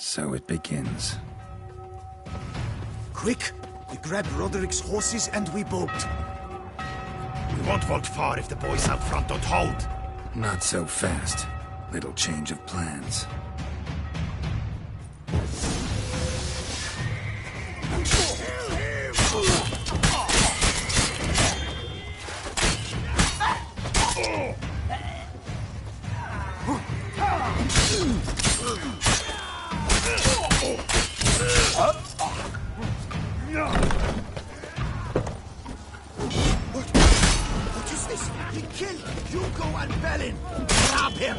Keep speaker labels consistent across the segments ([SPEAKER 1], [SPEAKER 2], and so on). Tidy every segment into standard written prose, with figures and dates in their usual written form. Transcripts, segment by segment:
[SPEAKER 1] So it begins.
[SPEAKER 2] Quick! We grab Roderick's horses and we bolt.
[SPEAKER 3] We won't vault far if the boys out front don't hold.
[SPEAKER 1] Not so fast. Little change of plans.
[SPEAKER 2] What is this? He killed Hugo and Bellin! Grab him!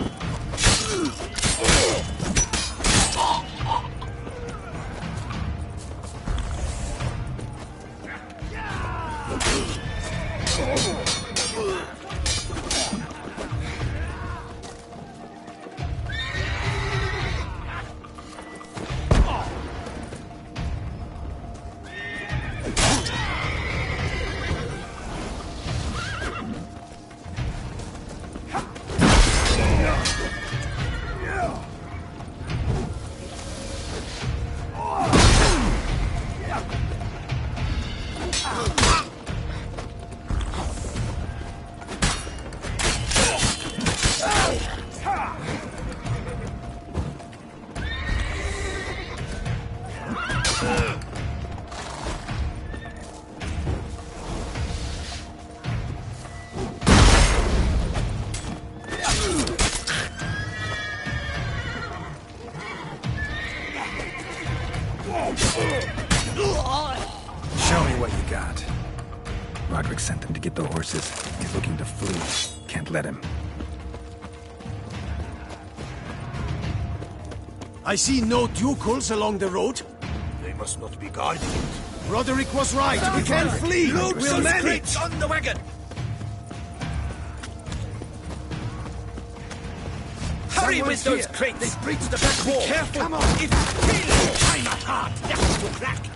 [SPEAKER 1] Show me what you got. Roderick sent them to get the horses. He's looking to flee. Can't let him.
[SPEAKER 2] I see no ducals along the road.
[SPEAKER 3] They must not be guarding it.
[SPEAKER 2] Roderick was right. We can't flee. We'll manage.
[SPEAKER 3] On the wagon! Hurry with those crates! They breach the back wall! Be careful! Come on! If I'm not hard, that will crack!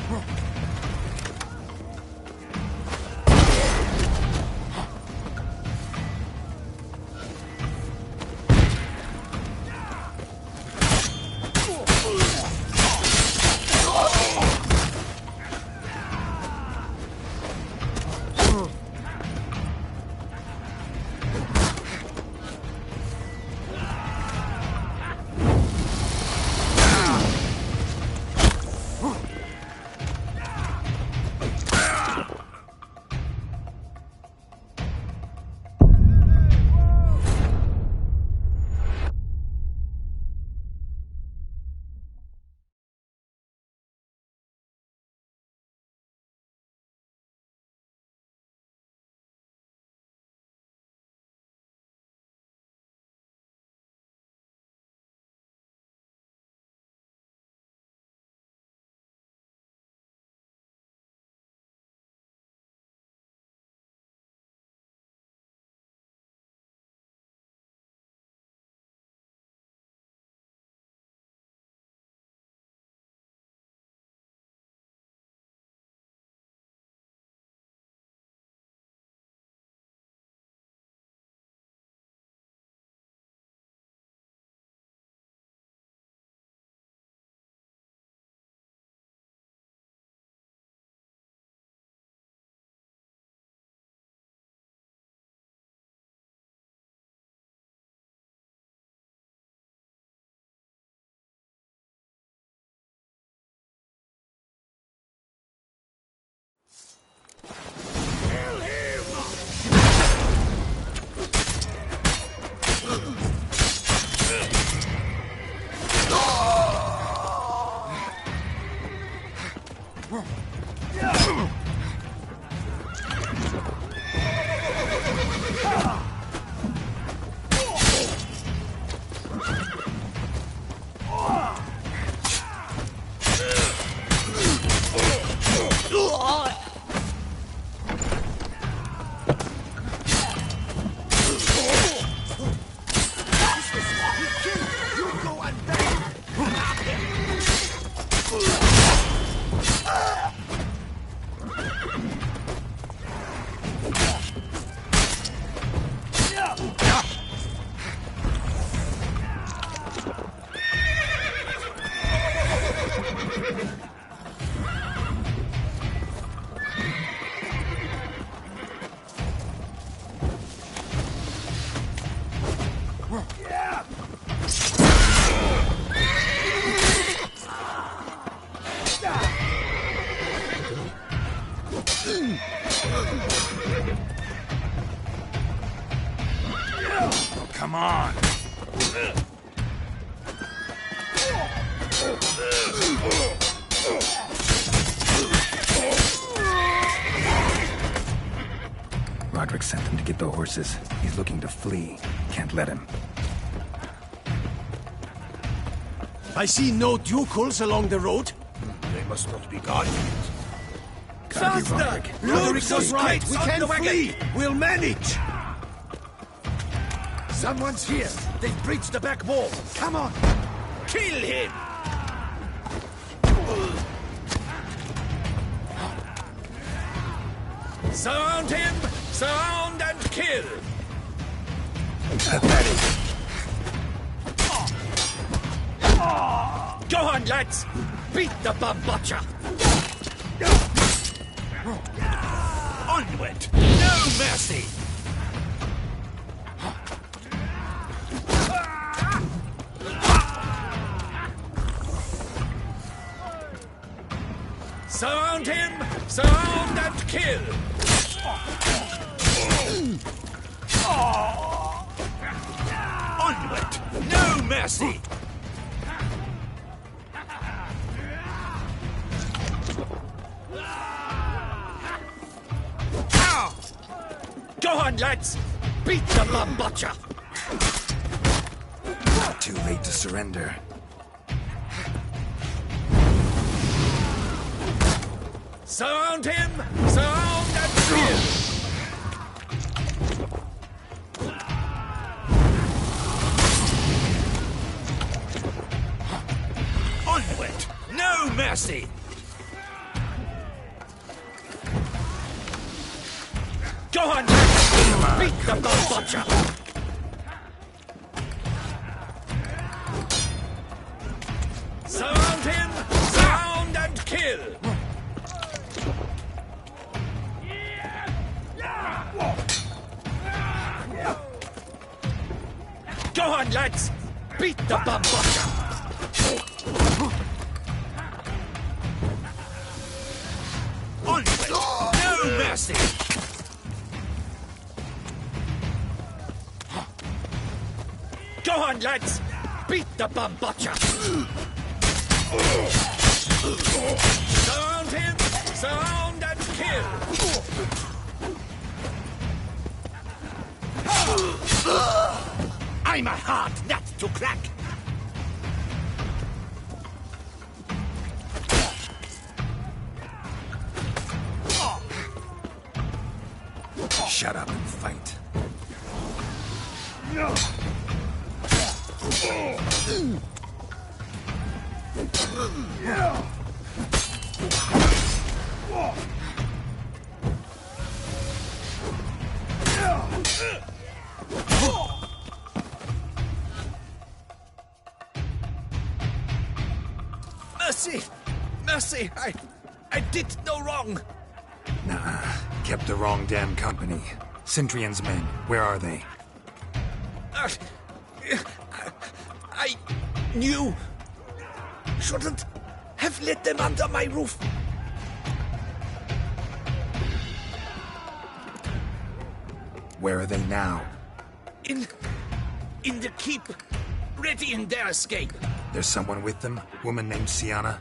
[SPEAKER 1] Oh, come on. Roderick sent them to get the horses. He's looking to flee. Can't let him.
[SPEAKER 2] I see no ducals along the road. They must not be guardians.
[SPEAKER 1] Gotta be Roderick.
[SPEAKER 2] Roderick was right. We can flee. We'll manage. Someone's here. They've breached the back wall. Come on.
[SPEAKER 3] Kill him! Surround him! Surround and kill!
[SPEAKER 1] Pathetic.
[SPEAKER 3] Go on, lads! Beat the bumbucha! Onward! No mercy! Surround him! Surround and kill! Onward! No mercy! Go on, lads! Beat the bumbucha!
[SPEAKER 1] Too late to surrender.
[SPEAKER 3] Surround him! Surround and kill! Onward! No mercy! Go on, lads! Beat the bumbucha! Surround him! Surround and kill! Go on, lads! Beat the bumbucha! Onward! No mercy! Go on, lads! Beat the bumbucha! Surround him! Surround and kill! I'm a hard nut to crack!
[SPEAKER 1] Shut up and fight.
[SPEAKER 3] Mercy! Mercy! I did no wrong!
[SPEAKER 1] Nah, kept the wrong damn company. Centrion's men, where are they?
[SPEAKER 3] I knew. Shouldn't have let them under my roof.
[SPEAKER 1] Where are they now?
[SPEAKER 3] In the keep, readying their escape.
[SPEAKER 1] There's someone with them? Woman named Sienna?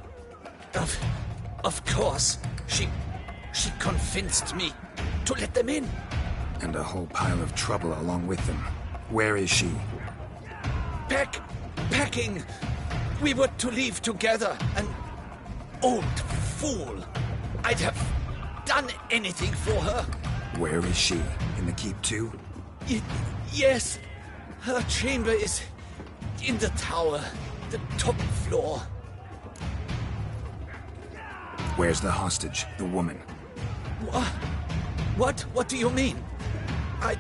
[SPEAKER 3] Of course. She convinced me to let them in.
[SPEAKER 1] And a whole pile of trouble along with them. Where is she?
[SPEAKER 3] Packing. We were to leave together. An old fool. I'd have done anything for her.
[SPEAKER 1] Where is she? In the keep too?
[SPEAKER 3] Yes. Her chamber is in the tower. The top floor.
[SPEAKER 1] Where's the hostage? The woman?
[SPEAKER 3] What? What do you mean? I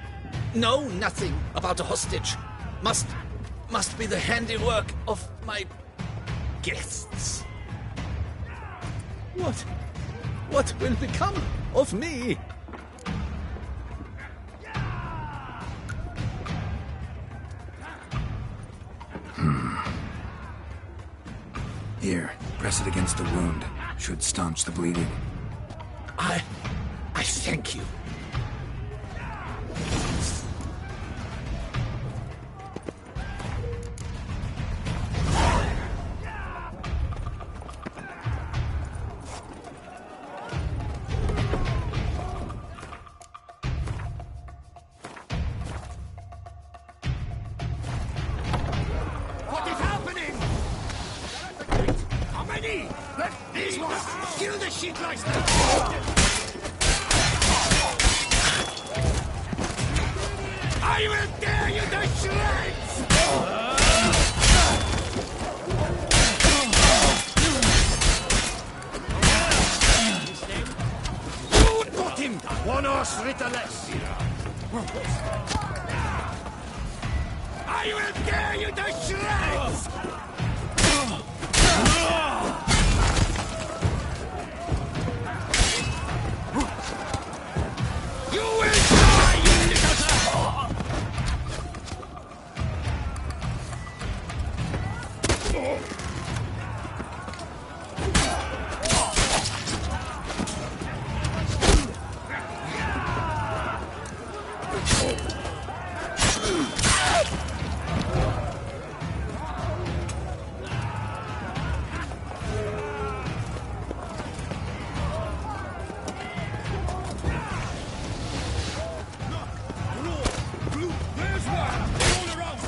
[SPEAKER 3] know nothing about a hostage. Must be the handiwork of my guests. What will become of me?
[SPEAKER 1] Here, press it against the wound. Should staunch the bleeding.
[SPEAKER 3] I thank you.
[SPEAKER 2] What is happening? How many? These ones! Kill the shit like that! I will tear you to shreds! You got him! One horse ritter less! I will tear you to shreds! You will die, you little... There's one! All around!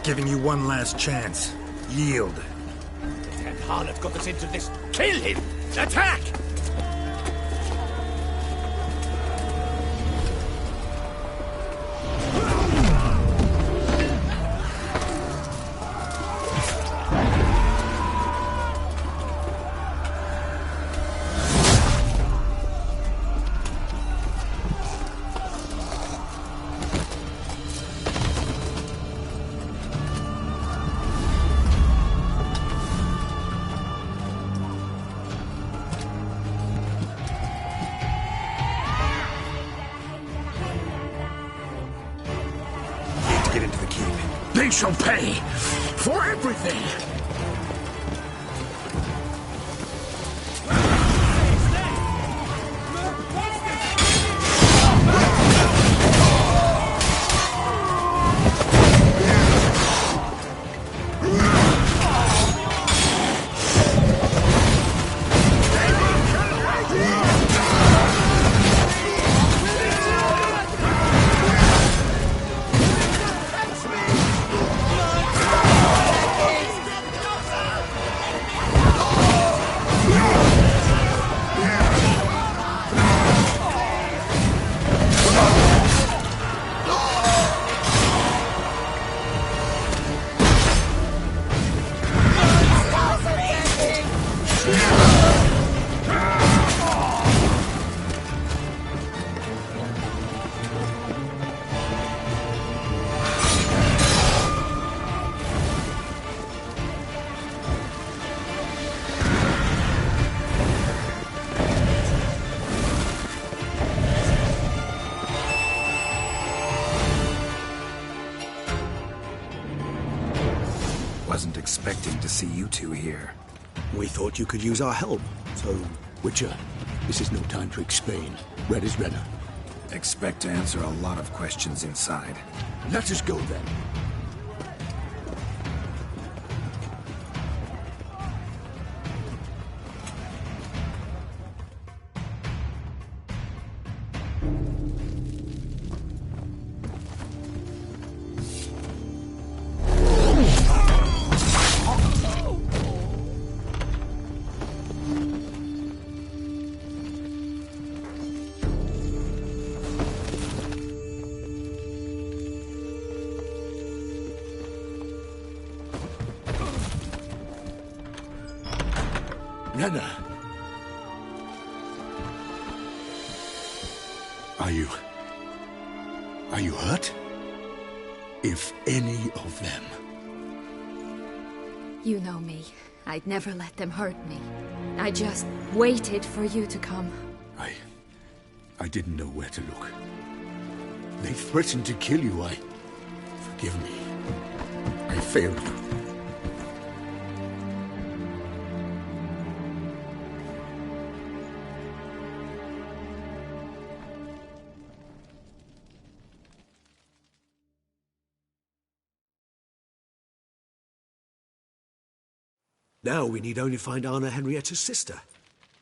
[SPEAKER 1] Giving you one last chance. Yield.
[SPEAKER 2] That harlot got us into this. Kill him! Attack!
[SPEAKER 1] To get into the keep. They shall pay for everything. Wasn't expecting to see you two here.
[SPEAKER 2] We thought you could use our help. So, Witcher, this is no time to explain. Red is redder.
[SPEAKER 1] Expect to answer a lot of questions inside.
[SPEAKER 2] Let us go then. Nana. Are you hurt? If any of them
[SPEAKER 4] You know me. I'd never let them hurt me. I just waited for you to come.
[SPEAKER 2] I didn't know where to look. They threatened to kill you. Forgive me. I failed you.
[SPEAKER 5] Now we need only find Anna Henrietta's sister.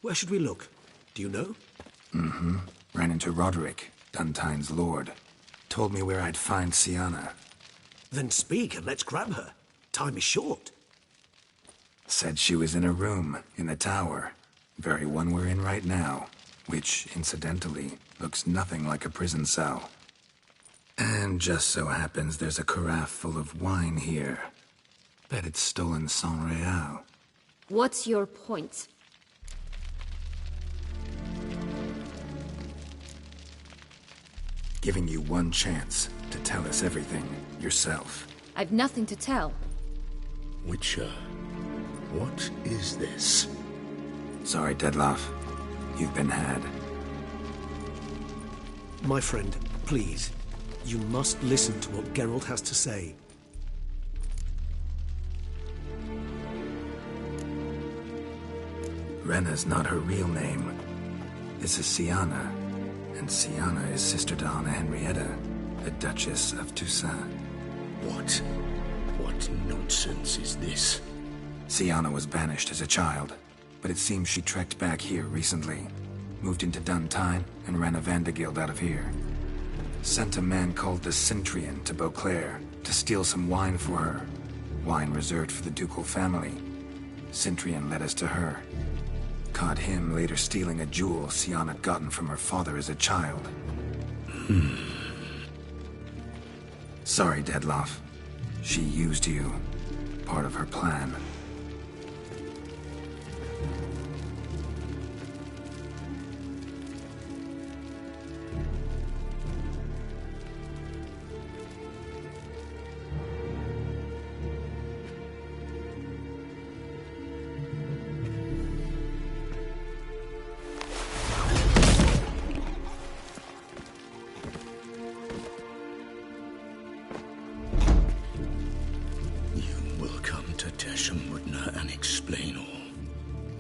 [SPEAKER 5] Where should we look? Do you know?
[SPEAKER 1] Ran into Roderick, Duntine's lord. Told me where I'd find Sienna.
[SPEAKER 5] Then speak and let's grab her. Time is short.
[SPEAKER 1] Said she was in a room in the tower. Very one we're in right now. Which, incidentally, looks nothing like a prison cell. And just so happens there's a carafe full of wine here. Bet it's stolen sans real.
[SPEAKER 4] What's your point?
[SPEAKER 1] Giving you one chance to tell us everything yourself.
[SPEAKER 4] I've nothing to tell.
[SPEAKER 2] Witcher, what is this?
[SPEAKER 1] Sorry, Dettlaff. You've been had.
[SPEAKER 5] My friend, please. You must listen to what Geralt has to say.
[SPEAKER 1] Rena's not her real name. This is Sienna. And Sienna is sister to Anna Henrietta, the Duchess of Toussaint.
[SPEAKER 2] What nonsense is this?
[SPEAKER 1] Sienna was banished as a child, but it seems she trekked back here recently. Moved into Duntine and ran a Vandergild out of here. Sent a man called the Centrian to Beauclair to steal some wine for her. Wine reserved for the ducal family. Centrian led us to her. Caught him later stealing a jewel Sienna had gotten from her father as a child. Sorry, Dettlaff. She used you. Part of her plan.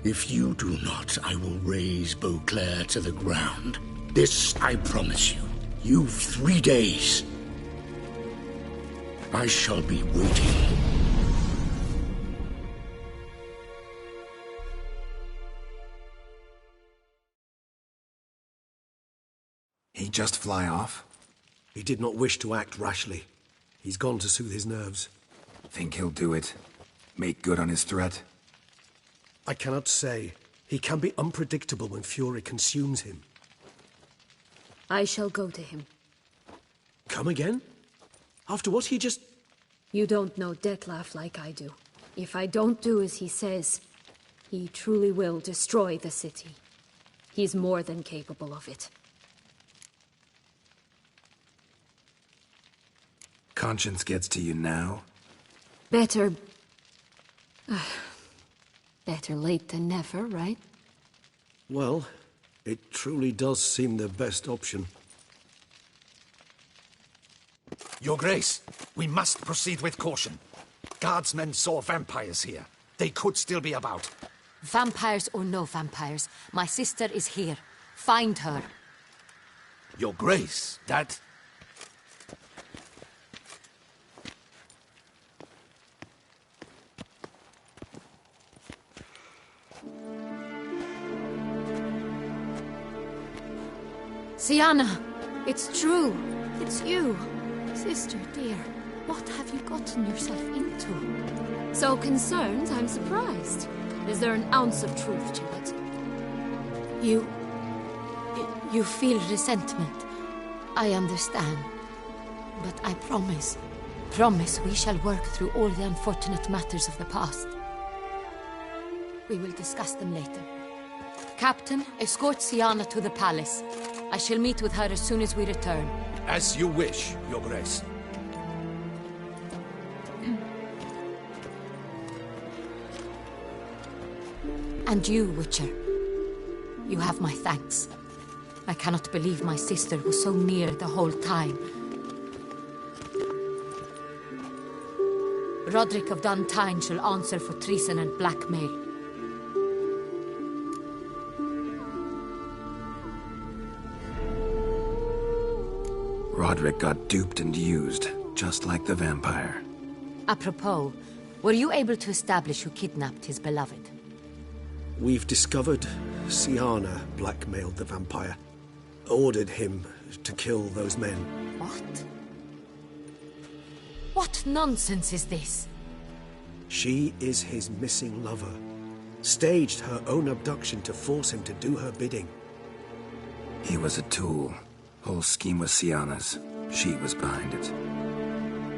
[SPEAKER 2] If you do not, I will raise Beauclair to the ground. This I promise you. You've 3 days. I shall be waiting.
[SPEAKER 1] He just fly off?
[SPEAKER 5] He did not wish to act rashly. He's gone to soothe his nerves.
[SPEAKER 1] Think he'll do it? Make good on his threat?
[SPEAKER 5] I cannot say. He can be unpredictable when fury consumes him.
[SPEAKER 4] I shall go to him.
[SPEAKER 5] Come again? After what he just...
[SPEAKER 4] You don't know Dettlaff like I do. If I don't do as he says, he truly will destroy the city. He's more than capable of it.
[SPEAKER 1] Conscience gets to you now?
[SPEAKER 4] Better... better late than never, right?
[SPEAKER 5] Well, it truly does seem the best option.
[SPEAKER 3] Your Grace, we must proceed with caution. Guardsmen saw vampires here. They could still be about.
[SPEAKER 6] Vampires or no vampires, my sister is here. Find her.
[SPEAKER 3] Your Grace, that...
[SPEAKER 4] Sienna! It's true! It's you! Sister, dear, what have you gotten yourself into? So concerned, I'm surprised. Is there an ounce of truth to it?
[SPEAKER 6] You feel resentment. I understand. But I promise we shall work through all the unfortunate matters of the past. We will discuss them later. Captain, escort Sienna to the palace. I shall meet with her as soon as we return.
[SPEAKER 3] As you wish, Your Grace.
[SPEAKER 6] And you, Witcher. You have my thanks. I cannot believe my sister was so near the whole time. Roderick of Duntine shall answer for treason and blackmail.
[SPEAKER 1] Roderick got duped and used, just like the vampire.
[SPEAKER 6] Apropos, were you able to establish who kidnapped his beloved?
[SPEAKER 5] We've discovered Siana blackmailed the vampire. Ordered him to kill those men.
[SPEAKER 6] What? What nonsense is this?
[SPEAKER 5] She is his missing lover. Staged her own abduction to force him to do her bidding.
[SPEAKER 1] He was a tool. Whole scheme was Siana's. She was behind it.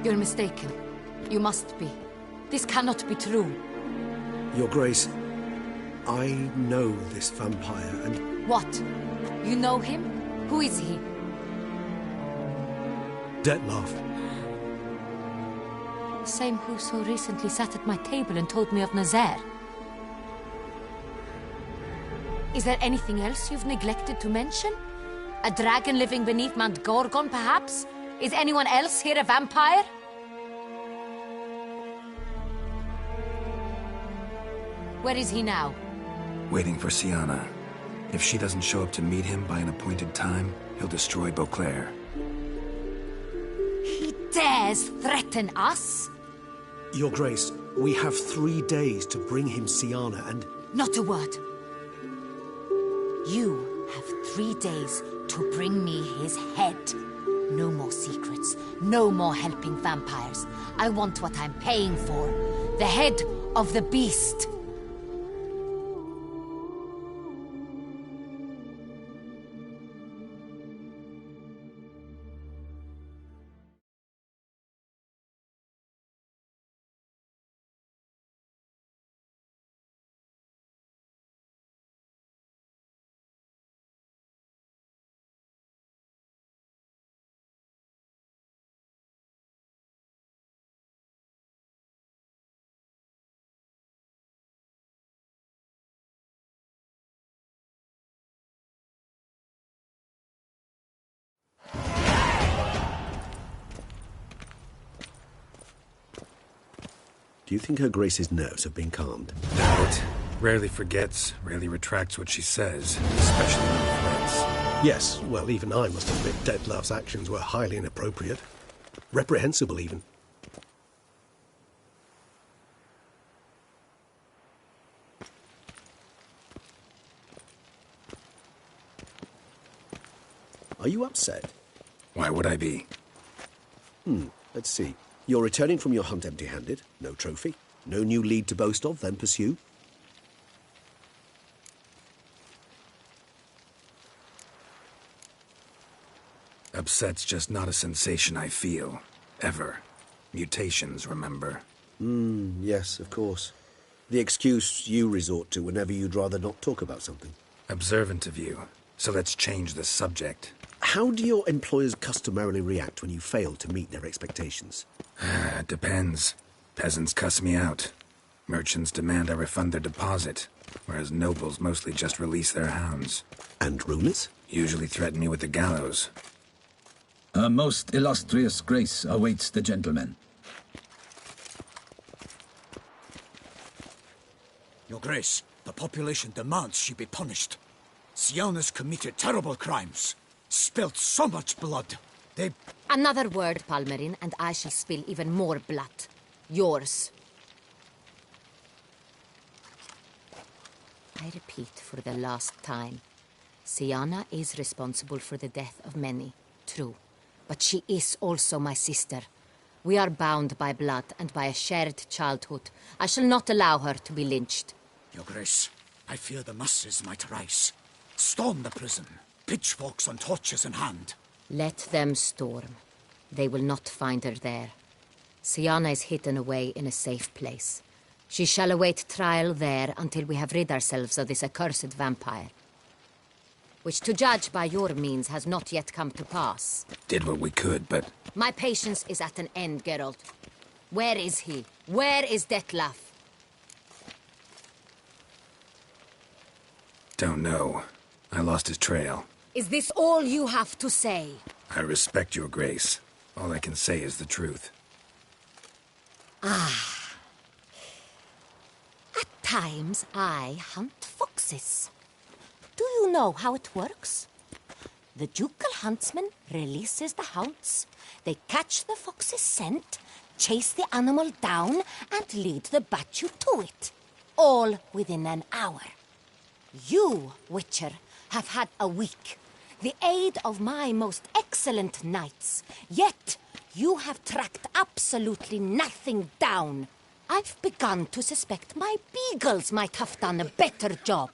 [SPEAKER 6] You're mistaken. You must be. This cannot be true.
[SPEAKER 5] Your Grace, I know this vampire and...
[SPEAKER 6] What? You know him? Who is he?
[SPEAKER 5] Dettlaff.
[SPEAKER 6] The same who so recently sat at my table and told me of Nazaire. Is there anything else you've neglected to mention? A dragon living beneath Mount Gorgon, perhaps? Is anyone else here a vampire? Where is he now?
[SPEAKER 1] Waiting for Siana. If she doesn't show up to meet him by an appointed time, he'll destroy Beauclair.
[SPEAKER 6] He dares threaten us?
[SPEAKER 5] Your Grace, we have 3 days to bring him Siana and...
[SPEAKER 6] Not a word. You have 3 days to bring me his head. No more secrets. No more helping vampires. I want what I'm paying for. The head of the beast.
[SPEAKER 5] Do you think Her Grace's nerves have been calmed?
[SPEAKER 1] Doubt. Rarely forgets, rarely retracts what she says, especially when threats.
[SPEAKER 5] Yes, well, even I must admit Dettlaff's actions were highly inappropriate. Reprehensible, even. Are you upset?
[SPEAKER 1] Why would I be?
[SPEAKER 5] Let's see. You're returning from your hunt empty-handed. No trophy. No new lead to boast of, then pursue.
[SPEAKER 1] Upset's just not a sensation I feel. Ever. Mutations, remember?
[SPEAKER 5] Yes, of course. The excuse you resort to whenever you'd rather not talk about something.
[SPEAKER 1] Observant of you. So let's change the subject.
[SPEAKER 5] How do your employers customarily react when you fail to meet their expectations?
[SPEAKER 1] It depends. Peasants cuss me out. Merchants demand I refund their deposit, whereas nobles mostly just release their hounds.
[SPEAKER 5] And rulers?
[SPEAKER 1] Usually threaten me with the gallows.
[SPEAKER 7] A most illustrious grace awaits the gentleman.
[SPEAKER 2] Your Grace, the population demands she be punished. Siana's committed terrible crimes. Spilt so much blood. They...
[SPEAKER 6] Another word, Palmerin, and I shall spill even more blood. Yours. I repeat for the last time. Siana is responsible for the death of many, true. But she is also my sister. We are bound by blood and by a shared childhood. I shall not allow her to be lynched.
[SPEAKER 2] Your Grace, I fear the masses might rise. Storm the prison. Pitchforks and torches in hand.
[SPEAKER 6] Let them storm. They will not find her there. Siana is hidden away in a safe place. She shall await trial there until we have rid ourselves of this accursed vampire. Which, to judge by your means, has not yet come to pass.
[SPEAKER 1] Did what we could, but...
[SPEAKER 6] My patience is at an end, Geralt. Where is he? Where is Dettlaff?
[SPEAKER 1] Don't know. I lost his trail.
[SPEAKER 6] Is this all you have to say?
[SPEAKER 1] I respect your grace. All I can say is the truth.
[SPEAKER 6] At times, I hunt foxes. Do you know how it works? The ducal huntsman releases the hounds. They catch the fox's scent, chase the animal down, and lead the Bachu to it. All within an hour. You, Witcher, have had a week. The aid of my most excellent knights. Yet, you have tracked absolutely nothing down. I've begun to suspect my beagles might have done a better job.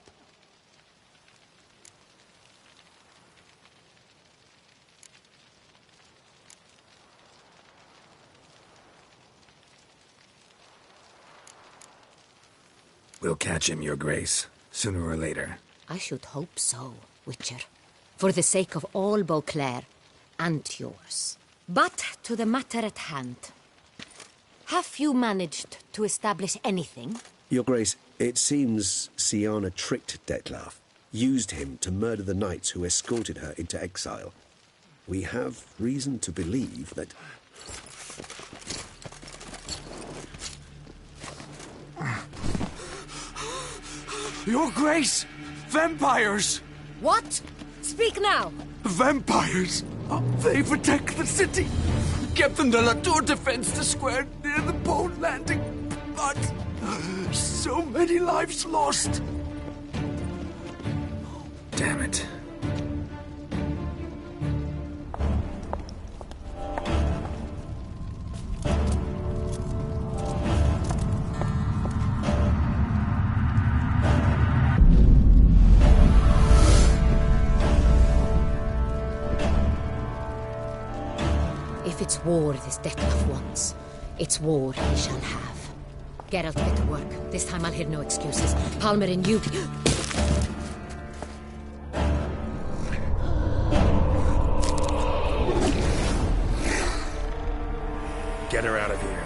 [SPEAKER 1] We'll catch him, your grace, sooner or later.
[SPEAKER 6] I should hope so, Witcher. For the sake of all Beauclair and yours. But to the matter at hand. Have you managed to establish anything?
[SPEAKER 5] Your Grace, it seems Siana tricked Detlef, used him to murder the knights who escorted her into exile. We have reason to believe that...
[SPEAKER 2] Your Grace! Vampires!
[SPEAKER 6] What? Speak now!
[SPEAKER 2] Vampires! They protect the city! Captain de la Tour defends the square near the boat landing, but so many lives lost!
[SPEAKER 1] Damn it.
[SPEAKER 6] If it's war this Detlef wants, it's war he shall have. Geralt, get to work. This time I'll hear no excuses. Palmer and you...
[SPEAKER 1] Get her out of here.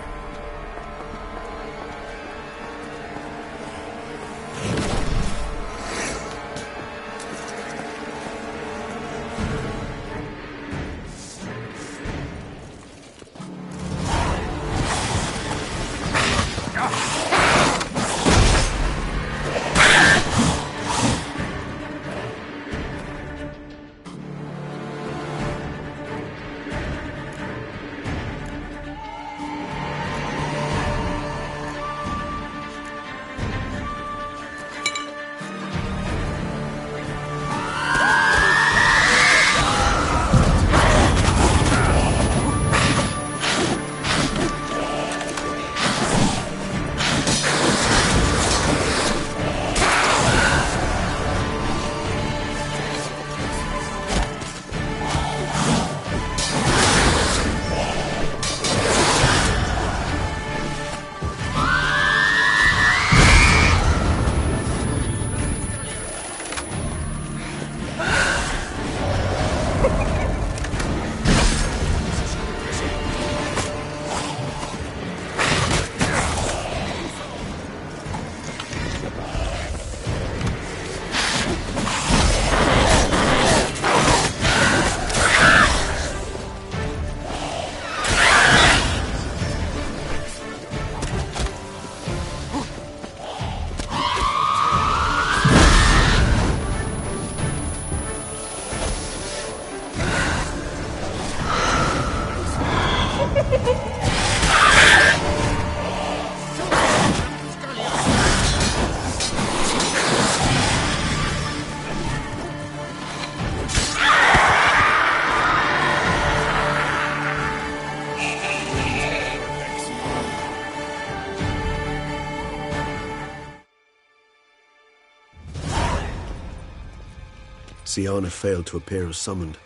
[SPEAKER 5] Siana failed to appear as summoned.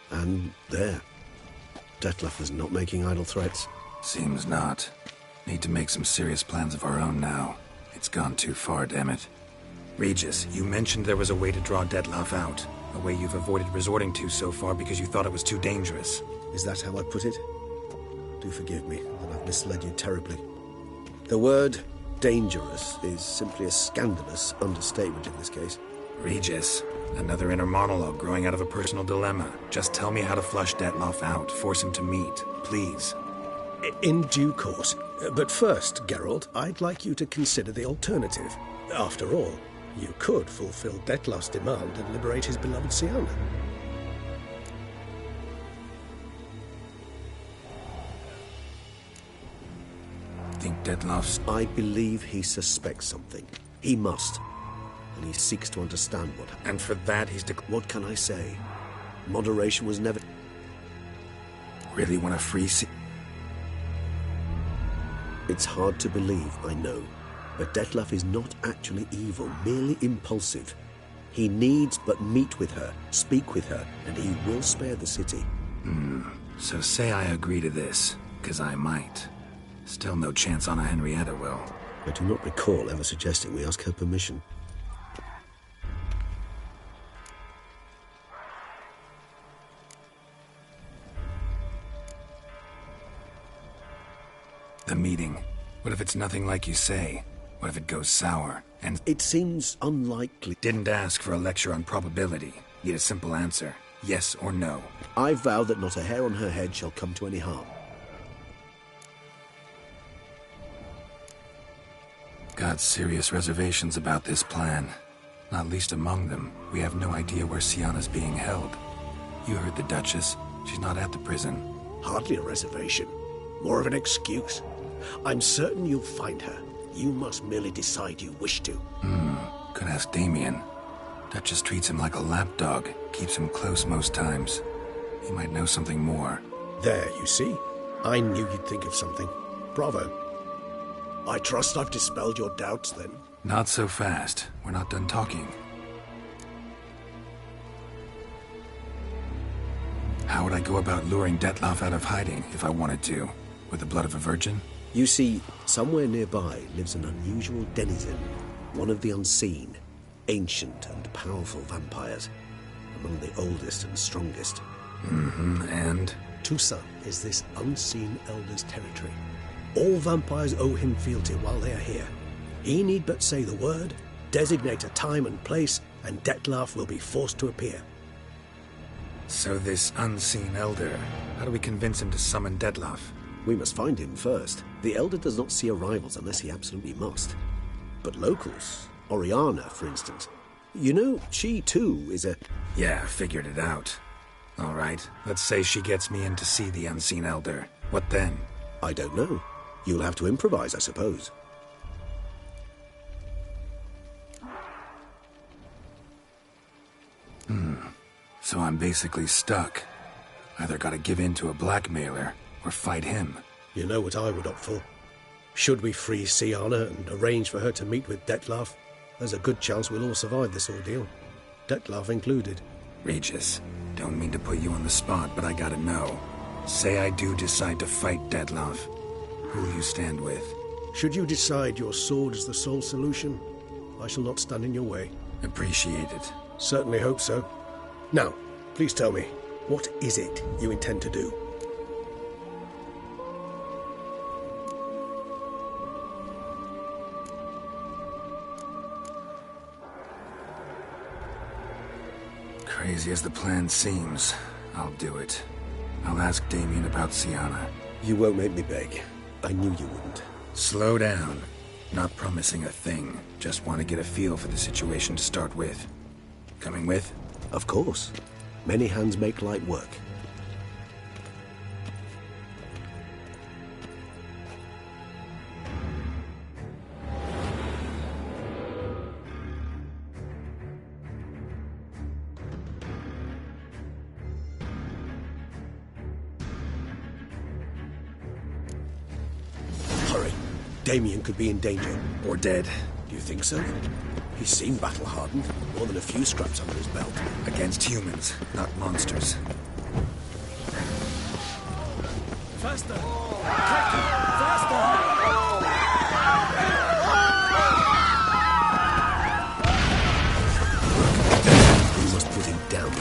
[SPEAKER 5] And there. Detlef is not making idle threats.
[SPEAKER 1] Seems not. Need to make some serious plans of our own now. It's gone too far, damn it. Regis, you mentioned there was a way to draw Detlef out. A way you've avoided resorting to so far because you thought it was too dangerous.
[SPEAKER 5] Is that how I put it? Do forgive me that I've misled you terribly. The word dangerous is simply a scandalous understatement in this case.
[SPEAKER 1] Regis, another inner monologue growing out of a personal dilemma. Just tell me how to flush Detloff out. Force him to meet, please.
[SPEAKER 5] In due course. But first, Geralt, I'd like you to consider the alternative. After all, you could fulfill Detloff's demand and liberate his beloved Siana.
[SPEAKER 1] Think Detloff's...
[SPEAKER 5] I believe he suspects something. He must. And he seeks to understand what...
[SPEAKER 1] And for that, he's
[SPEAKER 5] What can I say? Moderation was never...
[SPEAKER 1] Really want to free
[SPEAKER 5] It's hard to believe, I know. But Detloff is not actually evil, merely impulsive. He needs but meet with her, speak with her, and he will spare the city.
[SPEAKER 1] So say I agree to this, 'cause I might. Still no chance Anna Henrietta will.
[SPEAKER 5] I do not recall ever suggesting we ask her permission.
[SPEAKER 1] The meeting. What if it's nothing like you say? What if it goes sour? And
[SPEAKER 5] It seems unlikely.
[SPEAKER 1] didn't ask for a lecture on probability. Need a simple answer. Yes or no.
[SPEAKER 5] I vow that not a hair on her head shall come to any harm.
[SPEAKER 1] Got serious reservations about this plan. Not least among them, we have no idea where Siana's being held. You heard the Duchess. She's not at the prison.
[SPEAKER 5] Hardly a reservation. More of an excuse. I'm certain you'll find her. You must merely decide you wish to.
[SPEAKER 1] Could ask Damien. Duchess treats him like a lapdog. Keeps him close most times. He might know something more.
[SPEAKER 5] There, you see? I knew you'd think of something. Bravo. I trust I've dispelled your doubts, then.
[SPEAKER 1] Not so fast. We're not done talking. How would I go about luring Detloff out of hiding if I wanted to? With the blood of a virgin?
[SPEAKER 5] You see, somewhere nearby lives an unusual denizen, one of the unseen, ancient and powerful vampires, among the oldest and strongest.
[SPEAKER 1] And?
[SPEAKER 5] Toussaint is this unseen elder's territory. All vampires owe him fealty while they are here. He need but say the word, designate a time and place, and Detloff will be forced to appear.
[SPEAKER 1] So this unseen elder, how do we convince him to summon Detloff?
[SPEAKER 5] We must find him first. The elder does not see arrivals unless he absolutely must. But locals, Oriana, for instance, you know, she too is a...
[SPEAKER 1] Yeah, figured it out. All right, let's say she gets me in to see the unseen elder. What then?
[SPEAKER 5] I don't know. You'll have to improvise, I suppose.
[SPEAKER 1] So I'm basically stuck. Either gotta give in to a blackmailer, or fight him.
[SPEAKER 5] You know what I would opt for. Should we free Siana and arrange for her to meet with Detloff, there's a good chance we'll all survive this ordeal. Detloff included.
[SPEAKER 1] Regis, don't mean to put you on the spot, but I gotta know. Say I do decide to fight Detloff. Who will you stand with?
[SPEAKER 5] Should you decide your sword is the sole solution, I shall not stand in your way.
[SPEAKER 1] Appreciate it.
[SPEAKER 5] Certainly hope so. Now, please tell me, what is it you intend to do?
[SPEAKER 1] Crazy as the plan seems, I'll do it. I'll ask Damien about Siana.
[SPEAKER 5] You won't make me beg. I knew you wouldn't.
[SPEAKER 1] Slow down. Not promising a thing. Just want to get a feel for the situation to start with. Coming with?
[SPEAKER 5] Of course. Many hands make light work. Hurry. Damien could be in danger.
[SPEAKER 1] Or dead.
[SPEAKER 5] Do you think so? He seemed battle-hardened. More than a few scraps under his belt.
[SPEAKER 1] Against humans, not monsters.
[SPEAKER 2] Faster! Captain, faster!
[SPEAKER 5] We must put him down.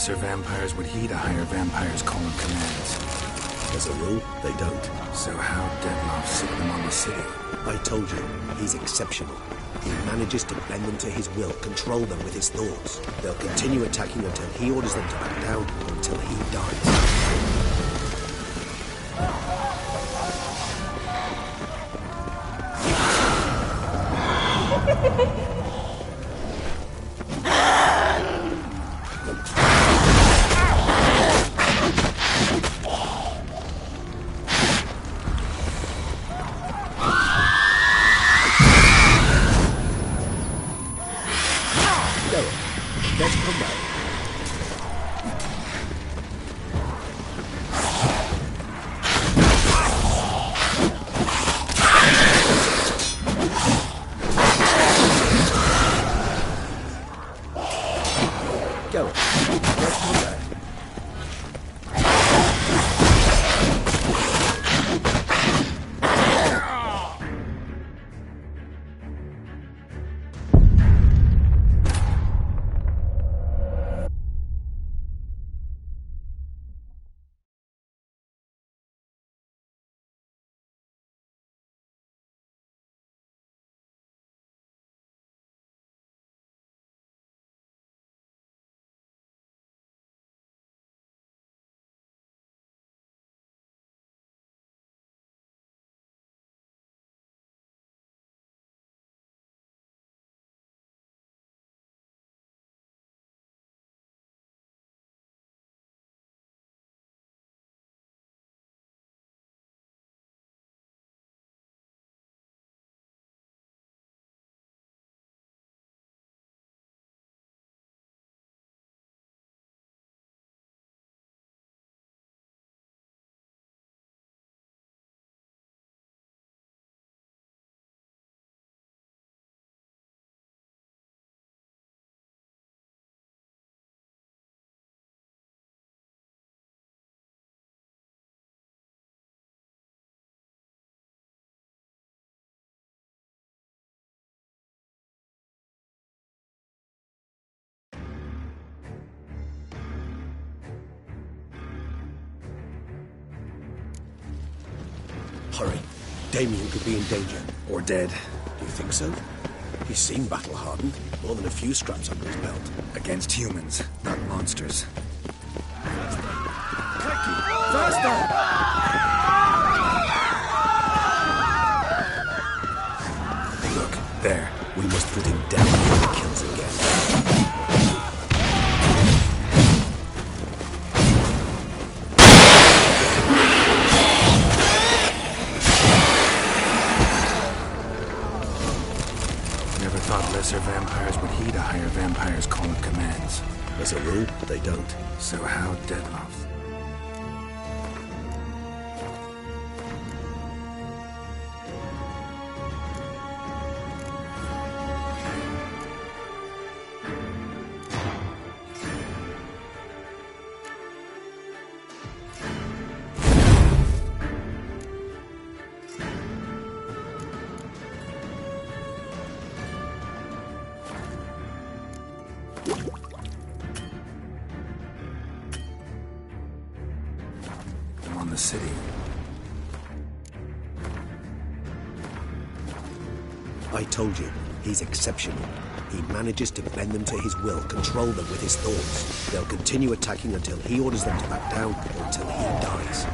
[SPEAKER 1] lesser vampires would heed a higher vampire's call and commands.
[SPEAKER 5] As a rule, they don't.
[SPEAKER 1] So how Deadloff sick them on the city?
[SPEAKER 5] I told you, he's exceptional. He manages to bend them to his will, control them with his thoughts. They'll continue attacking until he orders them to back down, or until he dies. Hurry. Damien could be in danger.
[SPEAKER 1] Or dead.
[SPEAKER 5] Do you think so? He seemed battle-hardened. More than a few scraps under his belt.
[SPEAKER 1] Against humans, not monsters.
[SPEAKER 2] Faster!
[SPEAKER 1] Look, there.
[SPEAKER 5] We must put him down before he kills again.
[SPEAKER 1] Never thought lesser vampires would heed a higher vampire's call and commands.
[SPEAKER 5] As a rule, they don't.
[SPEAKER 1] So how Deadloff? The city.
[SPEAKER 5] I told you, he's exceptional. He manages to bend them to his will, control them with his thoughts. They'll continue attacking until he orders them to back down, or until he dies.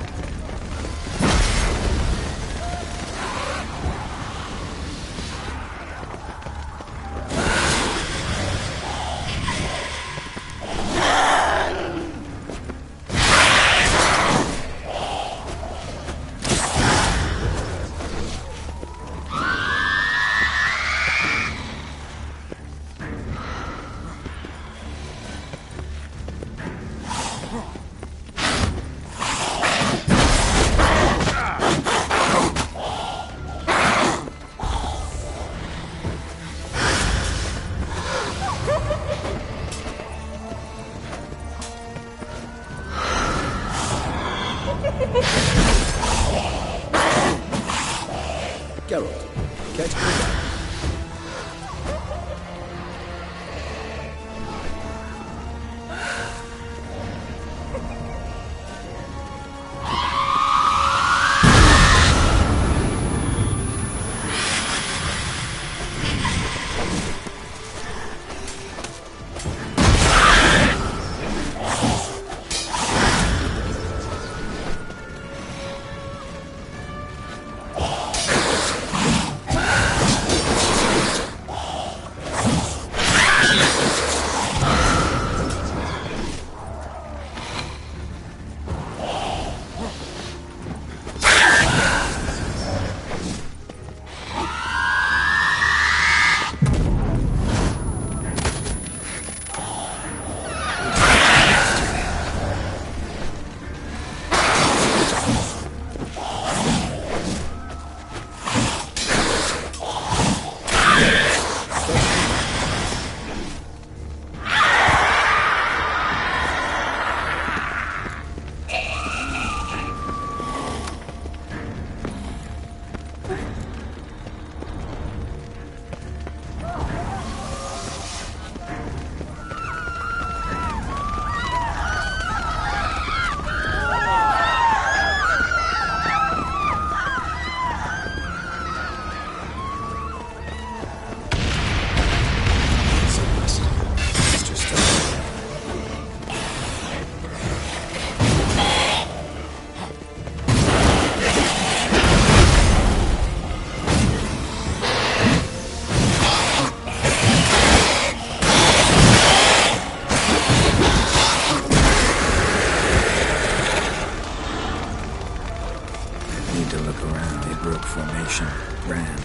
[SPEAKER 1] look around. They broke formation, ran.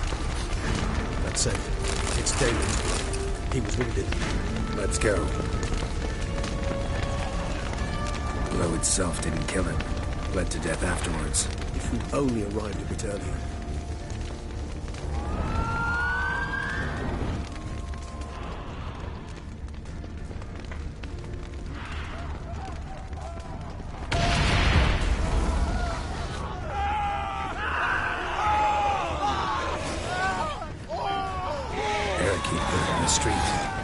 [SPEAKER 5] That's it. It's David. He was wounded.
[SPEAKER 1] Let's go. The blow itself didn't kill him. Bled to death afterwards.
[SPEAKER 5] If we'd only arrived a bit earlier.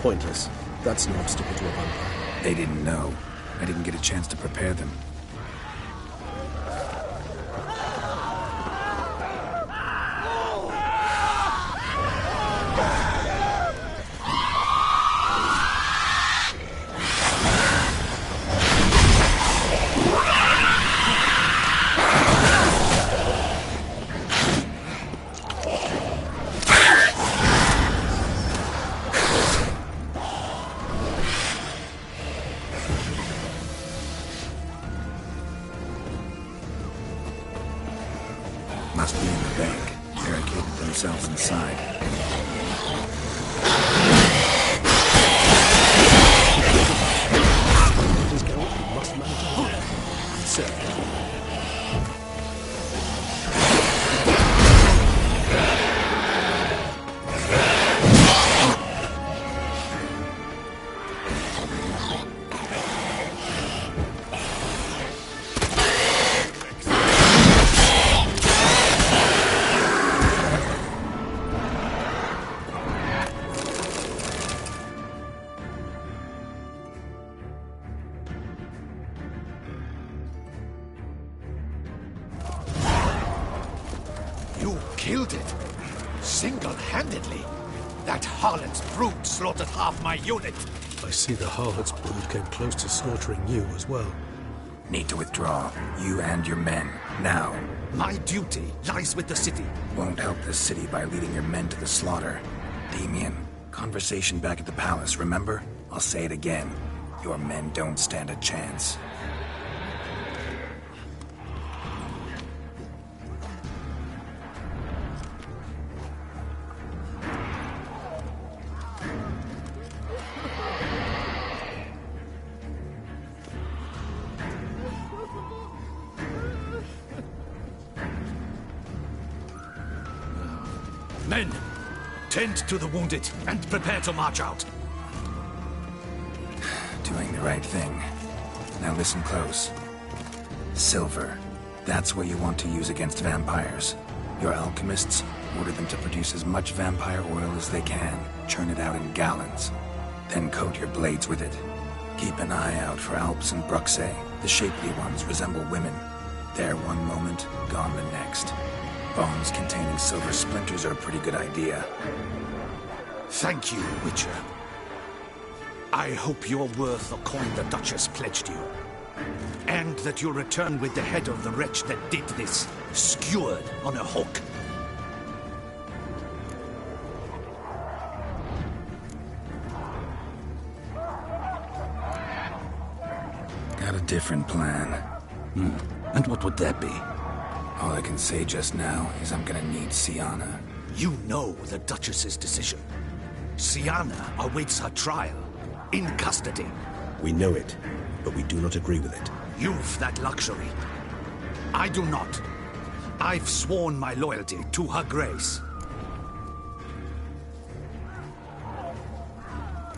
[SPEAKER 5] Pointless. That's an obstacle to a vampire.
[SPEAKER 1] They didn't know. I didn't get a chance to prepare them. Must be in the bank. Barricaded themselves inside.
[SPEAKER 5] Please go. We must manage it. Sir.
[SPEAKER 3] Killed it. Single-handedly. That harlot's brood slaughtered half my unit.
[SPEAKER 5] I see the harlot's brood came close to slaughtering you as well.
[SPEAKER 1] Need to withdraw. You and your men. Now.
[SPEAKER 3] My duty lies with the city.
[SPEAKER 1] Won't help the city by leading your men to the slaughter. Damien, conversation back at the palace, remember? I'll say it again. Your men don't stand a chance.
[SPEAKER 3] Men, tend to the wounded and prepare to march out.
[SPEAKER 1] Doing the right thing. Now listen close. Silver. That's what you want to use against vampires. Your alchemists, order them to produce as much vampire oil as they can. Churn it out in gallons. Then coat your blades with it. Keep an eye out for Alps and Bruxae. The shapely ones resemble women. There one moment, gone the next. Bombs containing silver splinters are a pretty good idea.
[SPEAKER 3] Thank you, Witcher. I hope you're worth the coin the Duchess pledged you. And that you'll return with the head of the wretch that did this, skewered on a hook.
[SPEAKER 1] Got a different plan.
[SPEAKER 3] And what would that be?
[SPEAKER 1] All I can say just now is I'm gonna need Siana.
[SPEAKER 3] You know the Duchess's decision. Siana awaits her trial, in custody.
[SPEAKER 5] We know it, but we do not agree with it.
[SPEAKER 3] You've that luxury. I do not. I've sworn my loyalty to Her Grace.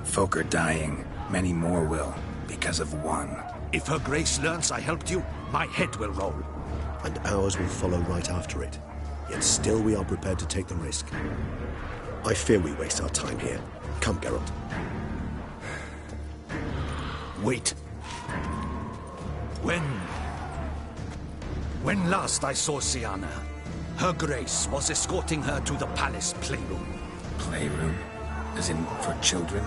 [SPEAKER 1] Folk are dying. Many more will, because of one.
[SPEAKER 3] If Her Grace learns I helped you, my head will roll.
[SPEAKER 5] And ours will follow right after it. Yet still we are prepared to take the risk. I fear we waste our time here. Come, Geralt.
[SPEAKER 3] Wait. When last I saw Siana, Her Grace was escorting her to the palace playroom.
[SPEAKER 1] Playroom? As in, for children?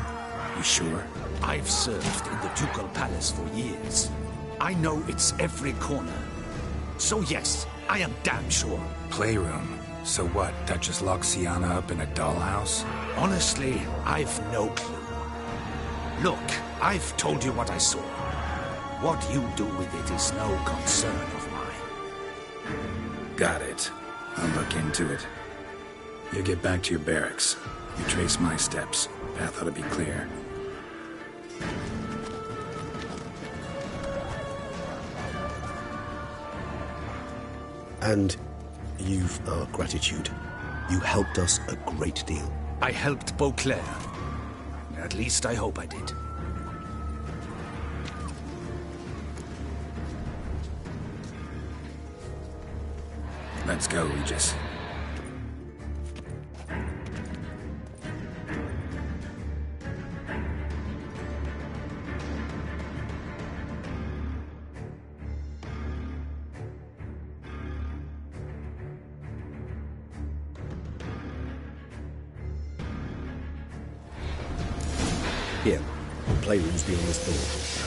[SPEAKER 1] You sure?
[SPEAKER 3] I've served in the ducal palace for years. I know its every corner. So yes, I am damn sure.
[SPEAKER 1] Playroom? So what, Duchess locks Siana up in a dollhouse?
[SPEAKER 3] Honestly, I've no clue. Look, I've told you what I saw. What you do with it is no concern of mine.
[SPEAKER 1] Got it. I'll look into it. You get back to your barracks. You trace my steps. Path ought to be clear.
[SPEAKER 5] And you've our gratitude. You helped us a great deal.
[SPEAKER 3] I helped Beauclair. At least I hope I did.
[SPEAKER 1] Let's go, Regis.
[SPEAKER 5] Here, the playroom's beyond this door.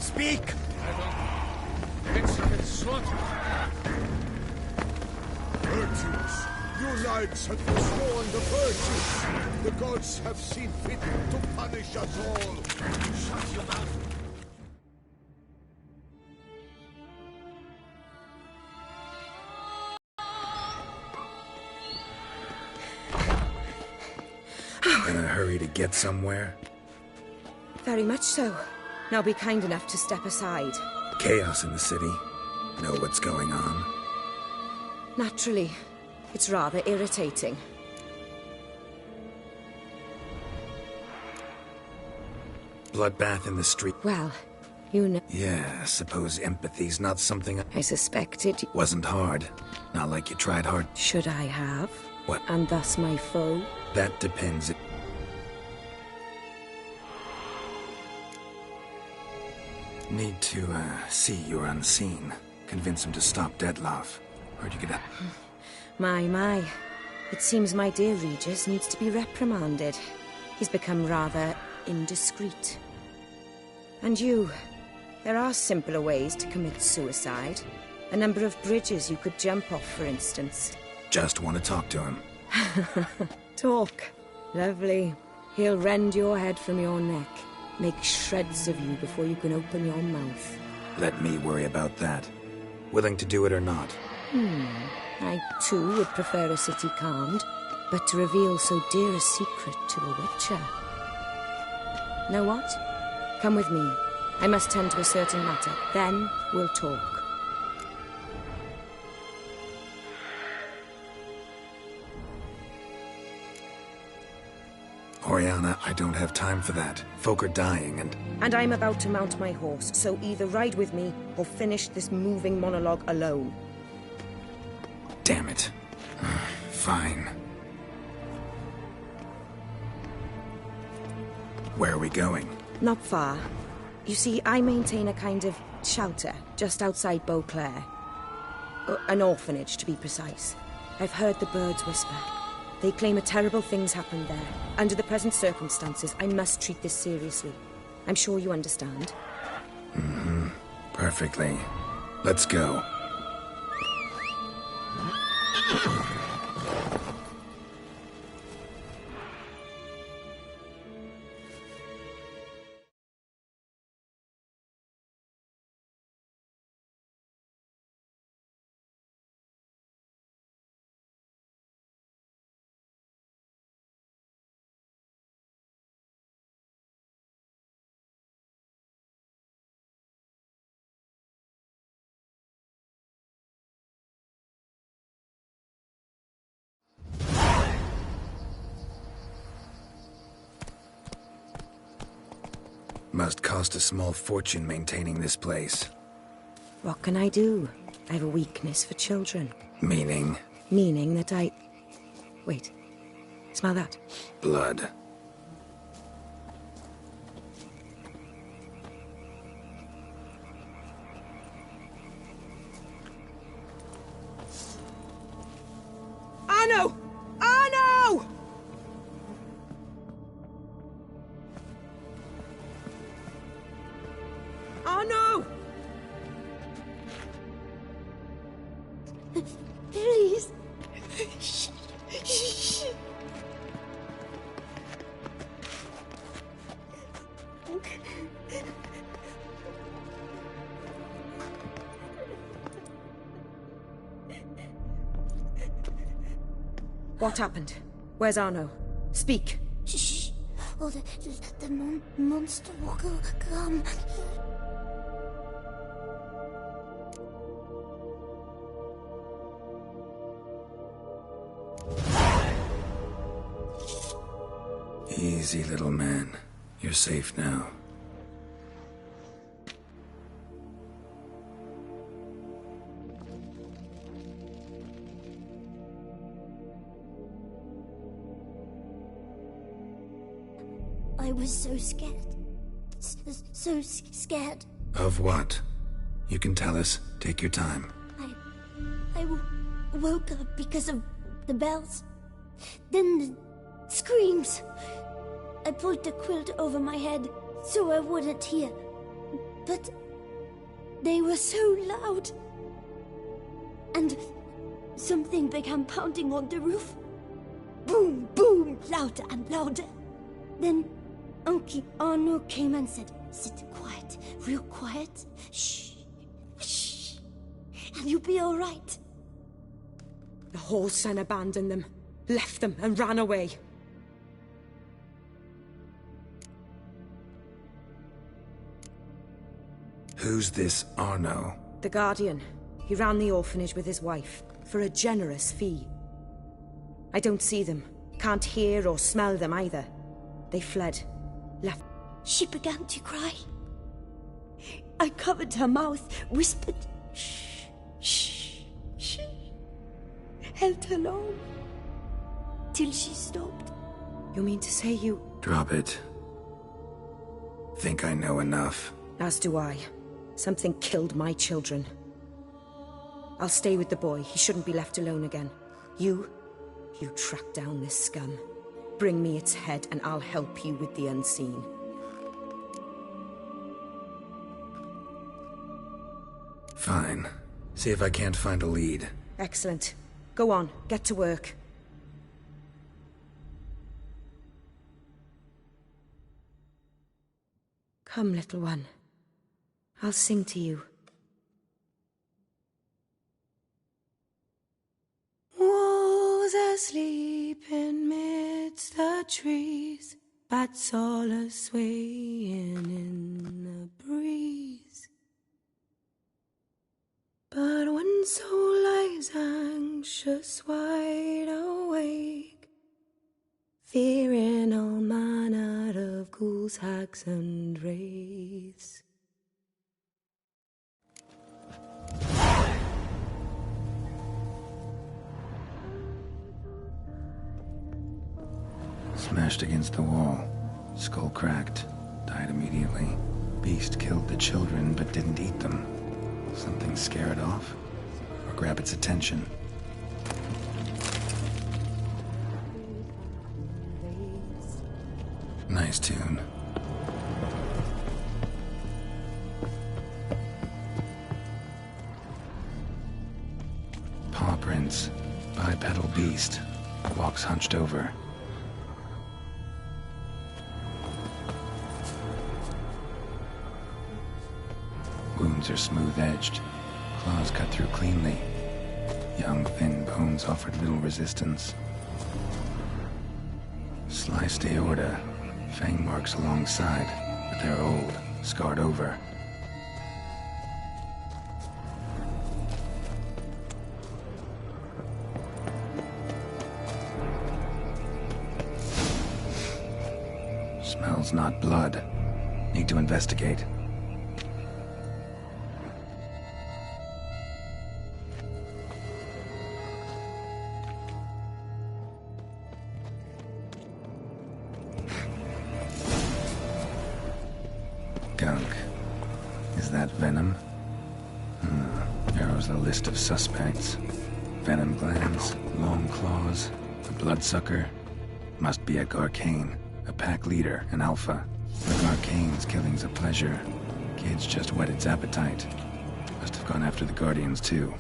[SPEAKER 3] Speak!
[SPEAKER 2] It's slaughtered.
[SPEAKER 8] Virtues! You knights have forsworn the virtues! The gods have seen fit to punish us all! Shut your mouth!
[SPEAKER 1] In a hurry to get somewhere?
[SPEAKER 9] Very much so. Now be kind enough to step aside.
[SPEAKER 1] Chaos in the city. Know what's going on?
[SPEAKER 9] Naturally. It's rather irritating.
[SPEAKER 1] Bloodbath in the street.
[SPEAKER 9] Well, you know...
[SPEAKER 1] Yeah, suppose empathy's not something...
[SPEAKER 9] I suspected...
[SPEAKER 1] Wasn't hard. Not like you tried hard.
[SPEAKER 9] Should I have?
[SPEAKER 1] What?
[SPEAKER 9] And thus my foe?
[SPEAKER 1] That depends. Need to, see you're unseen. Convince him to stop Detloff. Heard you get up.
[SPEAKER 9] My. It seems my dear Regis needs to be reprimanded. He's become rather indiscreet. And you, there are simpler ways to commit suicide. A number of bridges you could jump off, for instance.
[SPEAKER 1] Just want to talk to him.
[SPEAKER 9] Talk. Lovely. He'll rend your head from your neck. Make shreds of you before you can open your mouth.
[SPEAKER 1] Let me worry about that. Willing to do it or not?
[SPEAKER 9] I, too, would prefer a city calmed, but to reveal so dear a secret to a witcher. Know what? Come with me. I must tend to a certain matter. Then we'll talk.
[SPEAKER 1] Oriana, I don't have time for that. Folk are dying
[SPEAKER 9] And I'm about to mount my horse, so either ride with me or finish this moving monologue alone.
[SPEAKER 1] Damn it. Fine. Where are we going?
[SPEAKER 9] Not far. You see, I maintain a kind of shelter just outside Beauclair. An orphanage, to be precise. I've heard the birds whisper. They claim a terrible thing's happened there. Under the present circumstances, I must treat this seriously. I'm sure you understand.
[SPEAKER 1] Perfectly. Let's go. Must cost a small fortune maintaining this place.
[SPEAKER 9] What can I do? I have a weakness for children.
[SPEAKER 1] Meaning?
[SPEAKER 9] Meaning that I... Wait. Smell that?
[SPEAKER 1] Blood.
[SPEAKER 9] Arno! Arno! Arno!
[SPEAKER 6] Please.
[SPEAKER 9] What happened? Where's Arno? Speak.
[SPEAKER 6] Shh. Oh, the monster will come.
[SPEAKER 1] Easy, little man. You're safe now.
[SPEAKER 6] I was so scared. So scared.
[SPEAKER 1] Of what? You can tell us. Take your time.
[SPEAKER 6] I woke up because of the bells. Then the screams. I pulled the quilt over my head so I wouldn't hear. But they were so loud. And something began pounding on the roof. Boom, boom, louder and louder. Then Uncle Arno came and said, "Sit quiet, real quiet. Shh, shh, and you'll be all right."
[SPEAKER 9] The whole son abandoned them, left them and ran away.
[SPEAKER 1] Who's this Arno?
[SPEAKER 9] The Guardian. He ran the orphanage with his wife, for a generous fee. I don't see them. Can't hear or smell them either. They fled. Left.
[SPEAKER 10] She began to cry. I covered her mouth, whispered, shh, shh, shh. Held her low. Till she stopped.
[SPEAKER 9] You mean to say you...
[SPEAKER 1] Drop it. Think I know enough.
[SPEAKER 9] As do I. Something killed my children. I'll stay with the boy. He shouldn't be left alone again. You track down this scum. Bring me its head and I'll help you with the unseen.
[SPEAKER 1] Fine. See if I can't find a lead.
[SPEAKER 9] Excellent. Go on, get to work. Come, little one. I'll sing to you. Wolves asleep in midst the trees, bats all a-swaying in the breeze. But one soul lies anxious, wide awake, fearing all manner of ghouls, hags, and wraiths.
[SPEAKER 1] Smashed against the wall. Skull cracked. Died immediately. Beast killed the children but didn't eat them. Something scare it off? Or grab its attention? Nice tune. Paw prints. Bipedal beast. Walks hunched over. Wounds are smooth-edged. Claws cut through cleanly. Young, thin bones offered little resistance. Sliced aorta. Fang marks alongside, but they're old, scarred over. Smells not blood. Need to investigate. Gunk. Is that venom? Narrows the list of suspects. Venom glands, long claws, a bloodsucker. Must be a Garcane, a pack leader, an alpha. The Garcane's killing's a pleasure. Kids just whet its appetite. Must have gone after the Guardians too.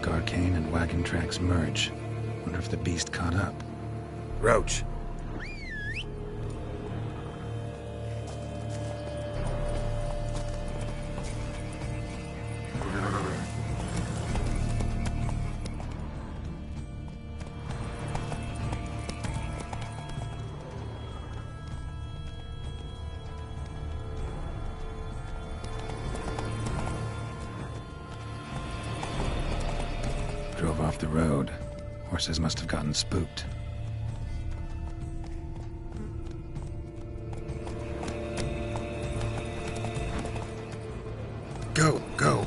[SPEAKER 1] Garcane and wagon tracks merge. Wonder if the beast caught up. Roach. Drove off the road. Horses must have gotten spooked. Go, go.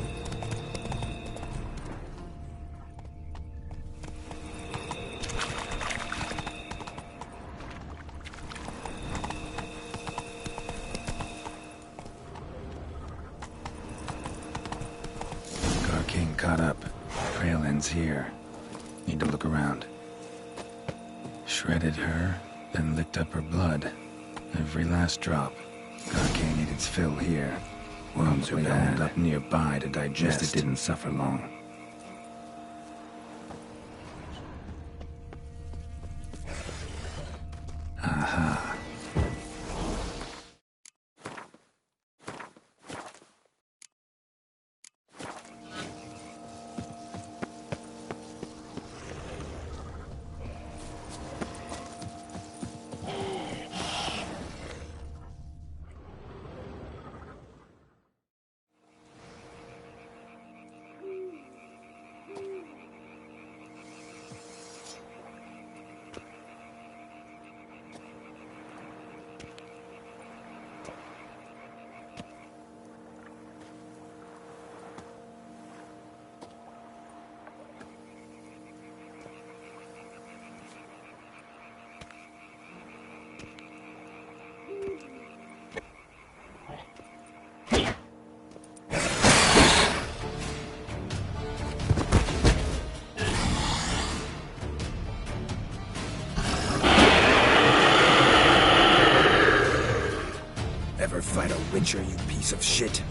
[SPEAKER 1] Garcane caught up. Trail ends here. Need to look around. Shredded her, then licked up her blood. Every last drop. Garcane ate its fill here. Wounds were held up nearby to digest. It didn't suffer long. Aha. Witcher, you piece of shit.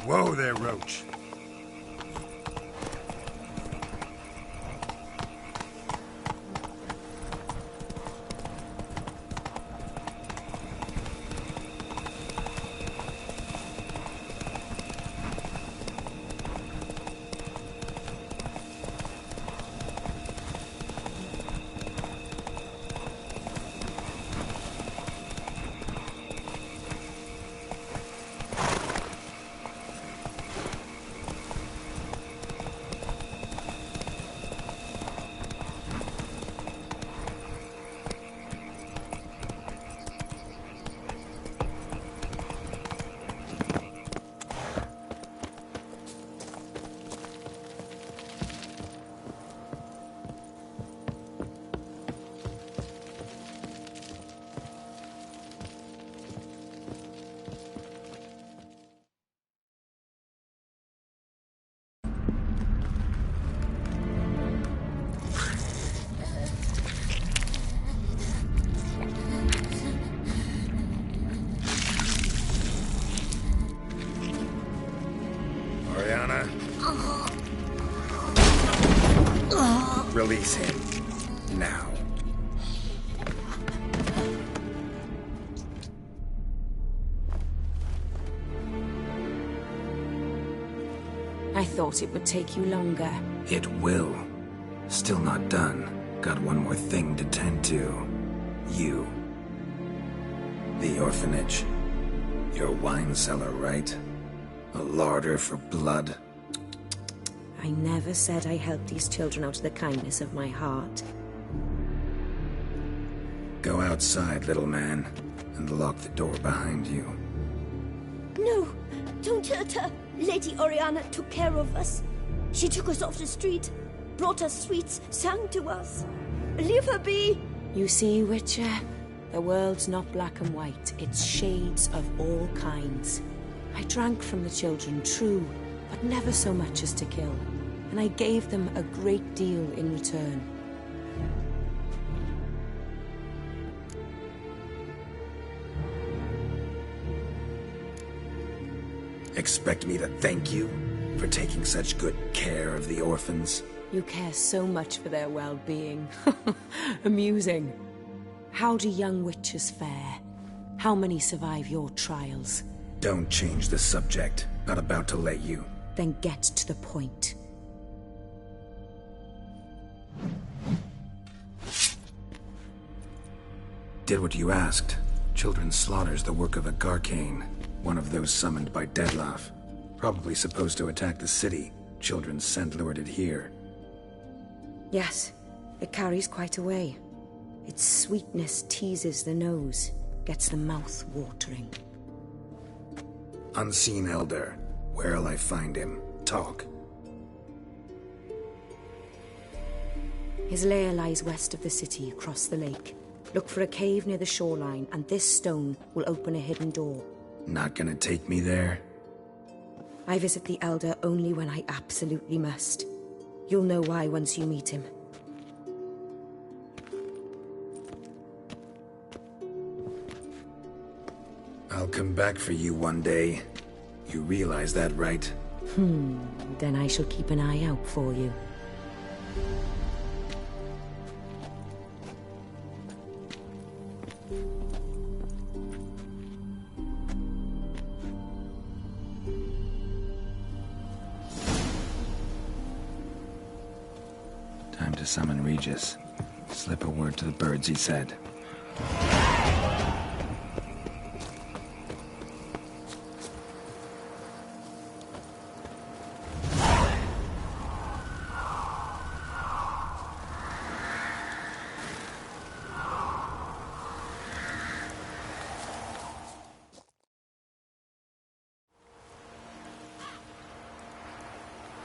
[SPEAKER 8] Whoa there, Roach.
[SPEAKER 1] Release him. Now.
[SPEAKER 9] I thought it would take you longer.
[SPEAKER 1] It will. Still not done. Got one more thing to tend to. You. The orphanage. Your wine cellar, right? A larder for blood.
[SPEAKER 9] I never said I helped these children out of the kindness of my heart.
[SPEAKER 1] Go outside, little man, and lock the door behind you.
[SPEAKER 10] No, don't hurt her. Lady Oriana took care of us. She took us off the street, brought us sweets, sang to us. Leave her be.
[SPEAKER 9] You see, Witcher, the world's not black and white. It's shades of all kinds. I drank from the children, true, but never so much as to kill. And I gave them a great deal in return.
[SPEAKER 1] Expect me to thank you for taking such good care of the orphans?
[SPEAKER 9] You care so much for their well-being. Amusing. How do young witches fare? How many survive your trials?
[SPEAKER 1] Don't change the subject. Not about to let you.
[SPEAKER 9] Then get to the point.
[SPEAKER 1] Did what you asked. Children's slaughter's the work of a Garcane, one of those summoned by Deadloff. Probably supposed to attack the city. Children's scent lured it here.
[SPEAKER 9] Yes, it carries quite a way. Its sweetness teases the nose, gets the mouth watering.
[SPEAKER 1] Unseen Elder. Where'll I find him? Talk.
[SPEAKER 9] His lair lies west of the city, across the lake. Look for a cave near the shoreline, and this stone will open a hidden door.
[SPEAKER 1] Not gonna take me there?
[SPEAKER 9] I visit the Elder only when I absolutely must. You'll know why once you meet him.
[SPEAKER 1] I'll come back for you one day. You realize that, right?
[SPEAKER 9] Then I shall keep an eye out for you.
[SPEAKER 1] Time to summon Regis. Slip a word to the birds, he said.